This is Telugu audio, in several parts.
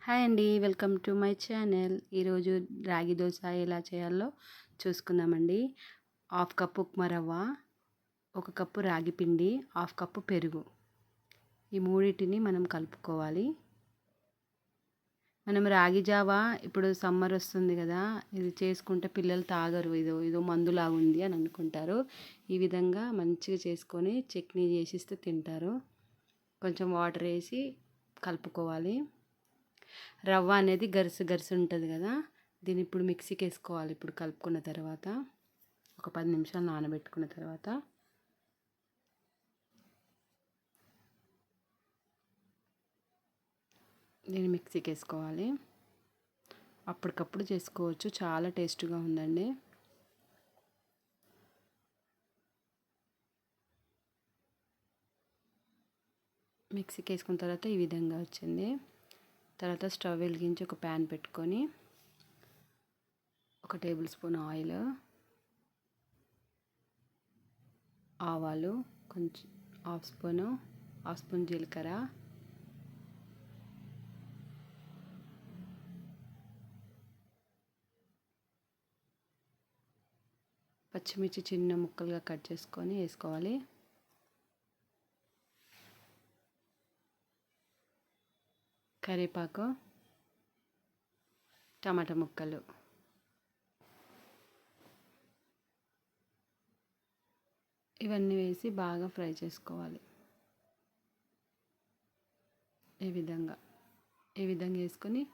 హాయ్ అండి, వెల్కమ్ టు మై ఛానల్. ఈరోజు రాగి దోశ ఎలా చేయాలో చూసుకుందామండి. హాఫ్ కప్పు ఉప్మా రవ్వ, 1 కప్పు రాగి పిండి, హాఫ్ కప్పు పెరుగు, ఈ మూడింటిని మనం కలుపుకోవాలి. మనం రాగి జావా ఇప్పుడు సమ్మర్ వస్తుంది కదా, ఇది చేసుకుంటే పిల్లలు తాగరు, ఏదో మందులాగా ఉంది అని అనుకుంటారు. ఈ విధంగా మంచిగా చేసుకొని చట్నీ చేసిస్తే తింటారు. కొంచెం వాటర్ వేసి కలుపుకోవాలి. రవ్వ అనేది గరుసు ఉంటుంది కదా, దీన్ని ఇప్పుడు మిక్సీకి వేసుకోవాలి. ఇప్పుడు కలుపుకున్న తర్వాత ఒక 10 నిమిషాలు నానబెట్టుకున్న తర్వాత దీన్ని మిక్సీకి వేసుకోవాలి. అప్పటికప్పుడు చేసుకోవచ్చు, చాలా టేస్ట్గా ఉందండి. మిక్సీకి వేసుకున్న తర్వాత ఈ విధంగా వచ్చింది. తర్వాత స్టవ్ వెలిగించి ఒక ప్యాన్ పెట్టుకొని 1 టేబుల్ స్పూన్ ఆయిల్, ఆవాలు కొంచెం హాఫ్ స్పూన్ జీలకర్ర, పచ్చిమిర్చి చిన్న ముక్కలుగా కట్ చేసుకొని వేసుకోవాలి. కరివేపాకు, టమాటా ముక్కలు, ఇవన్నీ వేసి బాగా ఫ్రై చేసుకోవాలి. ఈ విధంగా వేసుకొని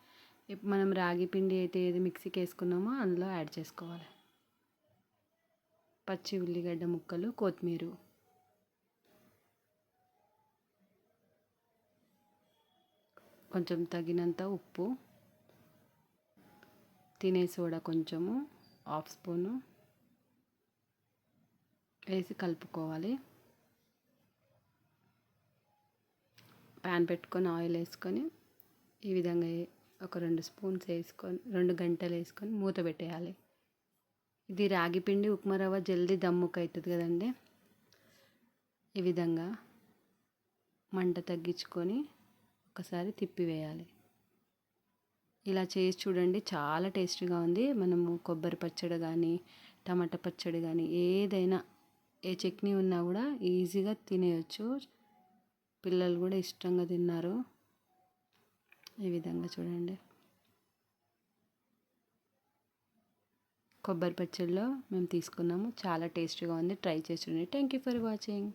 మనం రాగి పిండి అయితే ఏది మిక్సీకి వేసుకున్నామో అందులో యాడ్ చేసుకోవాలి. పచ్చి ఉల్లిగడ్డ ముక్కలు, కొత్తిమీర, కొంచెం తగినంత ఉప్పు, తినే సోడా కొంచెము హాఫ్ స్పూను వేసి కలుపుకోవాలి. ప్యాన్ పెట్టుకొని ఆయిల్ వేసుకొని ఈ విధంగా ఒక 2 స్పూన్స్ వేసుకొని 2 గంటలు వేసుకొని మూత పెట్టేయాలి. ఇది రాగి పిండి ఉప్మా రవ్వ జల్దీ దమ్ముకు అవుతుంది కదండి. ఈ విధంగా మంట తగ్గించుకొని ఒకసారి తిప్పివేయాలి. ఇలా చేసి చూడండి, చాలా టేస్టీగా ఉంది. మనము కొబ్బరి పచ్చడి కానీ టమాటా పచ్చడి కానీ ఏదైనా ఏ చట్నీ ఉన్నా కూడా ఈజీగా తినేయచ్చు. పిల్లలు కూడా ఇష్టంగా తిన్నారు. ఈ విధంగా చూడండి, కొబ్బరి పచ్చడిలో మేము తీసుకున్నాము. చాలా టేస్టీగా ఉంది, ట్రై చేసి చూడండి. Thank you for watching.